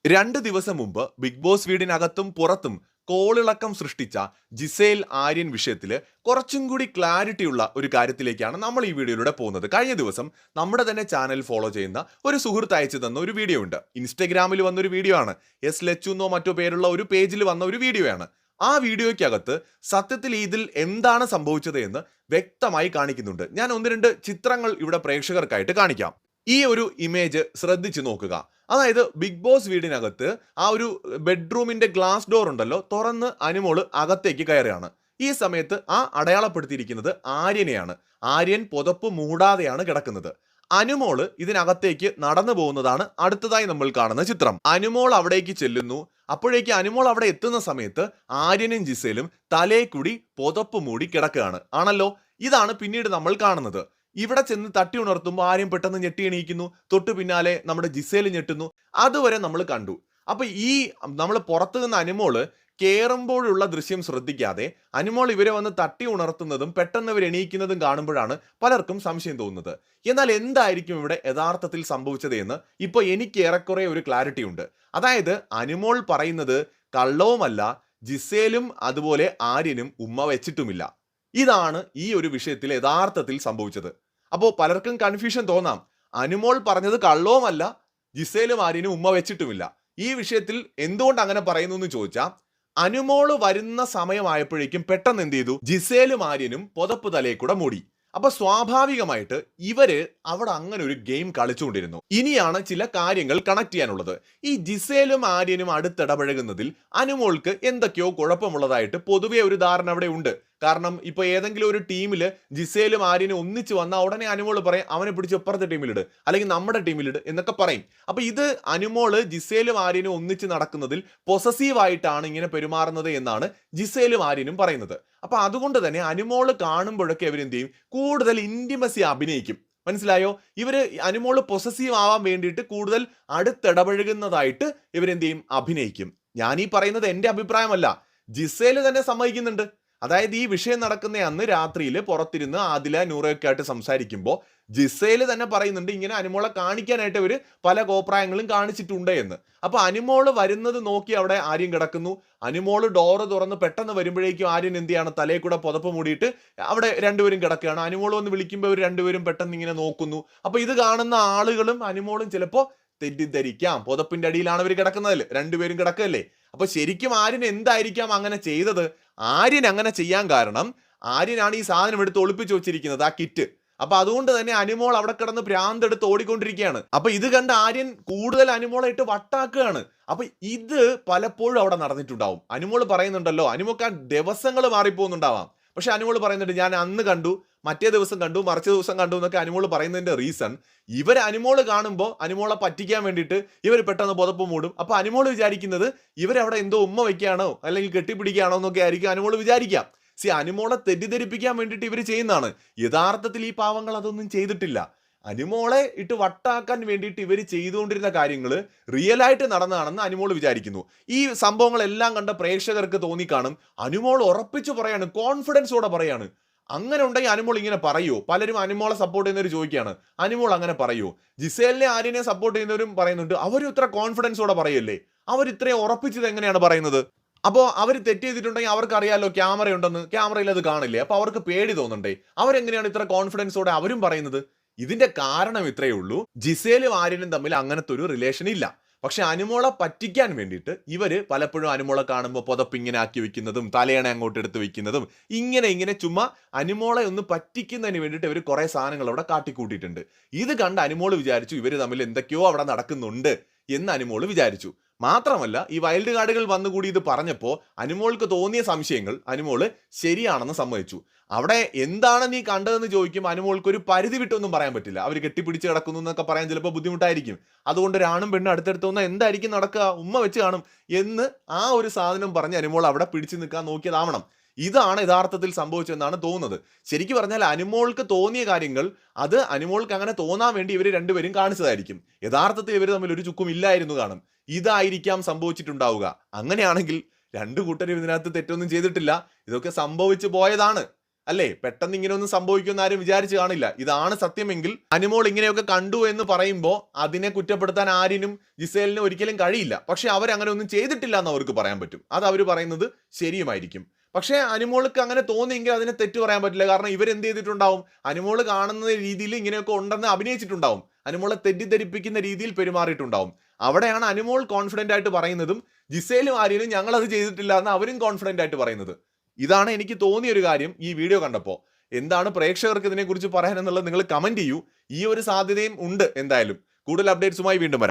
2 ദിവസം മുമ്പ് big boss വീടിനകത്തും പുറത്തും കോളിളക്കം സൃഷ്ടിച്ച ജിസേൽ ആര്യൻ വിഷയത്തില് കുറച്ചും കൂടി ക്ലാരിറ്റിയുള്ള ഒരു കാര്യത്തിലേക്കാണ് നമ്മൾ ഈ വീഡിയോയിലൂടെ പോകുന്നത്. കഴിഞ്ഞ ദിവസം നമ്മുടെ തന്നെ ചാനൽ ഫോളോ ചെയ്യുന്ന ഒരു സുഹൃത്ത് അയച്ചു തന്ന ഒരു വീഡിയോ ഉണ്ട്. ഇൻസ്റ്റഗ്രാമിൽ വന്നൊരു വീഡിയോ ആണ്. എസ് ലച്ചു എന്നോ മറ്റോ പേരുള്ള ഒരു പേജിൽ വന്ന ഒരു വീഡിയോയാണ്. ആ വീഡിയോയ്ക്കകത്ത് സത്യത്തിൽ ഇതിൽ എന്താണ് സംഭവിച്ചത് എന്ന് വ്യക്തമായി കാണിക്കുന്നുണ്ട്. ഞാൻ ഒന്ന് രണ്ട് ചിത്രങ്ങൾ ഇവിടെ പ്രേക്ഷകർക്കായിട്ട് കാണിക്കാം. ഈ ഒരു ഇമേജ് ശ്രദ്ധിച്ചു നോക്കുക. അതായത് ബിഗ് ബോസ് വീടിനകത്ത് ആ ഒരു ബെഡ്റൂമിന്റെ ഗ്ലാസ് ഡോർ ഉണ്ടല്ലോ, തുറന്ന് അനുമോള് അകത്തേക്ക് കയറുകയാണ്. ഈ സമയത്ത് ആ അടയാളപ്പെടുത്തിയിരിക്കുന്നത് ആര്യനെയാണ്. ആര്യൻ പുതപ്പ് മൂടാതെയാണ് കിടക്കുന്നത്. അനുമോള് ഇതിനകത്തേക്ക് നടന്നു പോകുന്നതാണ് അടുത്തതായി നമ്മൾ കാണുന്ന ചിത്രം. അനുമോൾ അവിടേക്ക് ചെല്ലുന്നു. അപ്പോഴേക്ക് അനുമോൾ അവിടെ എത്തുന്ന സമയത്ത് ആര്യനും ജിസേലും തലേ കൂടി പുതപ്പ് മൂടി കിടക്കുകയാണ് ആണല്ലോ. ഇതാണ് പിന്നീട് നമ്മൾ കാണുന്നത്. ഇവിടെ ചെന്ന് തട്ടി ഉണർത്തുമ്പോൾ ആര്യം പെട്ടെന്ന് ഞെട്ടി എണീക്കുന്നു. തൊട്ടു പിന്നാലെ നമ്മുടെ ജിസേൽ ഞെട്ടുന്നു. അതുവരെ നമ്മൾ കണ്ടു. അപ്പൊ ഈ നമ്മൾ പുറത്തു നിന്ന് അനുമോള് കേറുമ്പോഴുള്ള ദൃശ്യം ശ്രദ്ധിക്കാതെ അനുമോൾ ഇവരെ വന്ന് തട്ടി ഉണർത്തുന്നതും പെട്ടെന്ന് ഇവർ എണീക്കുന്നതും കാണുമ്പോഴാണ് പലർക്കും സംശയം തോന്നുന്നത്. എന്നാൽ എന്തായിരിക്കും ഇവിടെ യഥാർത്ഥത്തിൽ സംഭവിച്ചത് എന്ന് ഇപ്പൊ എനിക്ക് ഏറെക്കുറെ ഒരു ക്ലാരിറ്റി ഉണ്ട്. അതായത് അനുമോൾ പറയുന്നത് കള്ളവുമല്ല, ജിസേലും അതുപോലെ ആര്യനും ഉമ്മ വെച്ചിട്ടുമില്ല. ഇതാണ് ഈ ഒരു വിഷയത്തിൽ യഥാർത്ഥത്തിൽ സംഭവിച്ചത്. അപ്പോൾ പലർക്കും കൺഫ്യൂഷൻ തോന്നാം. അനുമോൾ പറഞ്ഞത് കള്ളവുമല്ല, ജിസേലും ആര്യനും ഉമ്മ വെച്ചിട്ടുമില്ല. ഈ വിഷയത്തിൽ എന്തുകൊണ്ട് അങ്ങനെ പറയുന്നു എന്ന് ചോദിച്ചാൽ, അനുമോള് വരുന്ന സമയമായപ്പോഴേക്കും പെട്ടെന്ന് എന്ത് ചെയ്തു, ജിസേലും ആര്യനും പുതപ്പ് തലയിൽ കൂടെ മൂടി. അപ്പൊ സ്വാഭാവികമായിട്ട് ഇവര് അവിടെ അങ്ങനെ ഒരു ഗെയിം കളിച്ചുകൊണ്ടിരുന്നു. ഇനിയാണ് ചില കാര്യങ്ങൾ കണക്ട് ചെയ്യാനുള്ളത്. ഈ ജിസേലും ആര്യനും അടുത്തിടപഴകുന്നതിൽ അനുമോൾക്ക് എന്തൊക്കെയോ കുഴപ്പമുള്ളതായിട്ട് പൊതുവെ ഒരു ധാരണ അവിടെ ഉണ്ട്. കാരണം ഇപ്പൊ ഏതെങ്കിലും ഒരു ടീമില് ജിസേലും ആര്യനും ഒന്നിച്ച് വന്നാൽ ഉടനെ അനുമോള് പറയും അവനെ പിടിച്ച് ഇപ്പുറത്തെ ടീമിലിട്, അല്ലെങ്കിൽ നമ്മുടെ ടീമിലിട് എന്നൊക്കെ പറയും. അപ്പൊ ഇത് അനുമോള് ജിസേലും ആര്യനും ഒന്നിച്ച് നടക്കുന്നതിൽ പൊസസീവ് ആയിട്ടാണ് ഇങ്ങനെ പെരുമാറുന്നത് എന്നാണ് ജിസേലും ആര്യനും പറയുന്നത്. അപ്പൊ അതുകൊണ്ട് തന്നെ അനുമോള് കാണുമ്പോഴൊക്കെ ഇവരെന്ത് ചെയ്യും, കൂടുതൽ ഇന്റിമസി അഭിനയിക്കും. മനസ്സിലായോ? ഇവര് അനുമോള് പൊസസീവ് ആവാൻ വേണ്ടിയിട്ട് കൂടുതൽ അടുത്തിടപഴകുന്നതായിട്ട് ഇവരെന്ത് ചെയ്യും, അഭിനയിക്കും. ഞാൻ ഈ പറയുന്നത് എന്റെ അഭിപ്രായമല്ല, ജിസേല് തന്നെ സമ്മതിക്കുന്നുണ്ട്. അതായത് ഈ വിഷയം നടക്കുന്ന അന്ന് രാത്രിയിൽ പുറത്തിരുന്ന് ആദില നൂറയൊക്കെ ആയിട്ട് സംസാരിക്കുമ്പോൾ ജിസേല് തന്നെ പറയുന്നുണ്ട് ഇങ്ങനെ അനുമോളെ കാണിക്കാനായിട്ട് ഇവര് പല കോപ്രായങ്ങളും കാണിച്ചിട്ടുണ്ട് എന്ന്. അപ്പൊ അനുമോള് വരുന്നത് നോക്കി അവിടെ ആര്യൻ കിടക്കുന്നു. അനുമോള് ഡോറ് തുറന്ന് പെട്ടെന്ന് വരുമ്പോഴേക്കും ആര്യൻ എന്ത് ചെയ്യാണ്, തലയിൽ കൂടെ പുതപ്പ് മൂടിയിട്ട് അവിടെ രണ്ടുപേരും കിടക്കുകയാണ്. അനുമോള് വന്ന് വിളിക്കുമ്പോൾ ഇവർ രണ്ടുപേരും പെട്ടെന്ന് ഇങ്ങനെ നോക്കുന്നു. അപ്പൊ ഇത് കാണുന്ന ആളുകളും അനുമോളും ചിലപ്പോ തെറ്റിദ്ധരിക്കാം, പുതപ്പിന്റെ അടിയിലാണ് ഇവർ കിടക്കുന്നതിൽ, രണ്ടുപേരും കിടക്കല്ലേ. അപ്പൊ ശരിക്കും ആര്യൻ എന്തായിരിക്കാം അങ്ങനെ ചെയ്തത്? ആര്യൻ അങ്ങനെ ചെയ്യാൻ കാരണം ആര്യനാണ് ഈ സാധനം എടുത്ത് ഒളിപ്പിച്ചു വെച്ചിരിക്കുന്നത്, ആ കിറ്റ്. അപ്പൊ അതുകൊണ്ട് തന്നെ അനുമോൾ അവിടെ കിടന്ന് ഭ്രാന്തെടുത്ത് ഓടിക്കൊണ്ടിരിക്കുകയാണ്. അപ്പൊ ഇത് കണ്ട് ആര്യൻ കൂടുതൽ അനുമോളെ ഇട്ട് വട്ടാക്കുകയാണ്. അപ്പൊ ഇത് പലപ്പോഴും അവിടെ നടന്നിട്ടുണ്ടാവും. അനുമോള് പറയുന്നുണ്ടല്ലോ, അനുമോൾക്ക് ആ ദിവസങ്ങൾ മാറിപ്പോകുന്നുണ്ടാവാം. പക്ഷെ അനുമോള് പറയുന്നുണ്ട് ഞാൻ അന്ന് കണ്ടു, മറ്റേ ദിവസം കണ്ടു, മറിച്ച ദിവസം കണ്ടു എന്നൊക്കെ അനുമോള് പറയുന്നതിന്റെ റീസൺ, ഇവർ അനുമോള് കാണുമ്പോൾ അനുമോളെ പറ്റിക്കാൻ വേണ്ടിയിട്ട് ഇവർ പെട്ടെന്ന് പുതപ്പ് മൂടും. അപ്പൊ അനുമോള് വിചാരിക്കുന്നത് ഇവരവിടെ എന്തോ ഉമ്മ വയ്ക്കുകയാണോ അല്ലെങ്കിൽ കെട്ടിപ്പിടിക്കുകയാണോ എന്നൊക്കെ ആയിരിക്കും അനുമോള് വിചാരിക്കാം. അനുമോളെ തെറ്റിദ്ധരിപ്പിക്കാൻ വേണ്ടിയിട്ട് ഇവർ ചെയ്യുന്നതാണ്. യഥാർത്ഥത്തിൽ ഈ പാവങ്ങൾ അതൊന്നും ചെയ്തിട്ടില്ല. അനുമോളെ ഇട്ട് വട്ടാക്കാൻ വേണ്ടിയിട്ട് ഇവർ ചെയ്തുകൊണ്ടിരുന്ന കാര്യങ്ങൾ റിയൽ ആയിട്ട് നടന്നതാണെന്ന് അനുമോൾ വിചാരിക്കുന്നു. ഈ സംഭവങ്ങളെല്ലാം കണ്ട പ്രേക്ഷകർക്ക് തോന്നിക്കാണും അനുമോൾ ഉറപ്പിച്ചു പറയാണ്, കോൺഫിഡൻസോടെ പറയാണ്. അങ്ങനെ ഉണ്ടെങ്കിൽ അനുമോൾ ഇങ്ങനെ പറയൂ? പലരും അനുമോളെ സപ്പോർട്ട് ചെയ്യുന്നവർ ചോദിക്കുകയാണ്, അനുമോൾ അങ്ങനെ പറയൂ? ജിസേലിനെ ആര്യനെ സപ്പോർട്ട് ചെയ്യുന്നവരും പറയുന്നുണ്ട് അവരും ഇത്ര കോൺഫിഡൻസോടെ പറയല്ലേ, അവർ ഇത്രയും ഉറപ്പിച്ചത് എങ്ങനെയാണ് പറയുന്നത്? അപ്പോൾ അവർ തെറ്റ് ചെയ്തിട്ടുണ്ടെങ്കിൽ അവർക്കറിയാലോ ക്യാമറ ഉണ്ടെന്ന്, ക്യാമറയിൽ അത് കാണില്ലേ, അപ്പൊ അവർക്ക് പേടി തോന്നണ്ടേ? അവരെങ്ങനെയാണ് ഇത്ര കോൺഫിഡൻസോടെ അവരും പറയുന്നത്? ഇതിന്റെ കാരണം ഇത്രയേ ഉള്ളൂ, ജിസേലും ആര്യനും തമ്മിൽ അങ്ങനത്തെ ഒരു റിലേഷൻ ഇല്ല. പക്ഷെ അനുമോളെ പറ്റിക്കാൻ വേണ്ടിയിട്ട് ഇവര് പലപ്പോഴും അനുമോളെ കാണുമ്പോൾ പുതപ്പ് ഇങ്ങനെ ആക്കി വെക്കുന്നതും തലയണ അങ്ങോട്ട് എടുത്ത് വെക്കുന്നതും ഇങ്ങനെ ചുമ്മാ അനുമോളെ ഒന്ന് പറ്റിക്കുന്നതിന് വേണ്ടിയിട്ട് ഇവർ കുറെ സാധനങ്ങൾ അവിടെ കാട്ടിക്കൂട്ടിയിട്ടുണ്ട്. ഇത് കണ്ട് അനുമോള് വിചാരിച്ചു ഇവര് തമ്മിൽ എന്തൊക്കെയോ അവിടെ നടക്കുന്നുണ്ട് എന്ന് അനുമോള് വിചാരിച്ചു. മാത്രമല്ല ഈ വൈൽഡ് കാർഡുകൾ വന്നുകൂടി ഇത് പറഞ്ഞപ്പോൾ അനുമോൾക്ക് തോന്നിയ സംശയങ്ങൾ അനുമോള് ശരിയാണെന്ന് സമ്മതിച്ചു. അവിടെ എന്താണ് നീ കണ്ടതെന്ന് ചോദിക്കും, അനുമോൾക്ക് ഒരു പരിധി വിട്ടൊന്നും പറയാൻ പറ്റില്ല. അവർ കെട്ടിപ്പിടിച്ച് കിടക്കുന്നു എന്നൊക്കെ പറയാൻ ചിലപ്പോൾ ബുദ്ധിമുട്ടായിരിക്കും. അതുകൊണ്ട് ഒരാണും പെണ്ണും അടുത്തടുത്ത് വന്നാൽ എന്തായിരിക്കും നടക്കുക, ഉമ്മ വെച്ച് കാണും എന്ന് ആ ഒരു സാധനം പറഞ്ഞ് അനുമോൾ അവിടെ പിടിച്ചു നിൽക്കാൻ നോക്കിയതാവണം. ഇതാണ് യഥാർത്ഥത്തിൽ സംഭവിച്ചതെന്നാണ് തോന്നുന്നത്. ശരിക്കും പറഞ്ഞാൽ അനുമോൾക്ക് തോന്നിയ കാര്യങ്ങൾ അത് അനുമോൾക്ക് അങ്ങനെ തോന്നാൻ വേണ്ടി ഇവർ രണ്ടുപേരും കാണിച്ചതായിരിക്കും. യഥാർത്ഥത്തിൽ ഇവർ തമ്മിൽ ഒരു ചുക്കും ഇല്ലായിരുന്നു കാണും. ഇതായിരിക്കാം സംഭവിച്ചിട്ടുണ്ടാവുക. അങ്ങനെയാണെങ്കിൽ രണ്ടു കൂട്ടരും ഇതിനകത്ത് തെറ്റൊന്നും ചെയ്തിട്ടില്ല, ഇതൊക്കെ സംഭവിച്ചു പോയതാണ്. അല്ലേ? പെട്ടെന്ന് ഇങ്ങനെയൊന്നും സംഭവിക്കുമെന്ന് ആരും വിചാരിച്ചു കാണില്ല. ഇതാണ് സത്യമെങ്കിൽ അനുമോൾ ഇങ്ങനെയൊക്കെ കണ്ടു എന്ന് പറയുമ്പോൾ അതിനെ കുറ്റപ്പെടുത്താൻ ആര്യനും ജിസേലിനും ഒരിക്കലും കഴിയില്ല. പക്ഷെ അവരങ്ങനെ ഒന്നും ചെയ്തിട്ടില്ല എന്ന് അവർക്ക് പറയാൻ പറ്റും. അത് അവർ പറയുന്നത് ശരിയുമായിരിക്കും. പക്ഷേ അനുമോൾക്ക് അങ്ങനെ തോന്നിയെങ്കിൽ അതിനെ തെറ്റു പറയാൻ പറ്റില്ല. കാരണം ഇവരെന്ത് ചെയ്തിട്ടുണ്ടാവും? അനുമോൾ കാണുന്ന രീതിയിൽ ഇങ്ങനെയൊക്കെ ഉണ്ടെന്ന് അഭിനയിച്ചിട്ടുണ്ടാവും. അനുമോളെ തെറ്റിദ്ധരിപ്പിക്കുന്ന രീതിയിൽ പെരുമാറിയിട്ടുണ്ടാവും. അവിടെയാണ് അനുമോൾ കോൺഫിഡന്റ് ആയിട്ട് പറയുന്നതും ജിസേലും ആര്യനും ഞങ്ങൾ അത് ചെയ്തിട്ടില്ല എന്ന് അവരും കോൺഫിഡന്റ് ആയിട്ട് പറയുന്നത്. ഇതാണ് എനിക്ക് തോന്നിയ ഒരു കാര്യം ഈ വീഡിയോ കണ്ടപ്പോൾ. എന്താണ് പ്രേക്ഷകർക്ക് ഇതിനെക്കുറിച്ച് പറയാനെന്നുള്ളത് നിങ്ങൾ കമന്റ് ചെയ്യൂ. ഈ ഒരു സാധ്യതയും ഉണ്ട് എന്തായാലും. കൂടുതൽ അപ്ഡേറ്റ്സുമായി വീണ്ടും വരാം.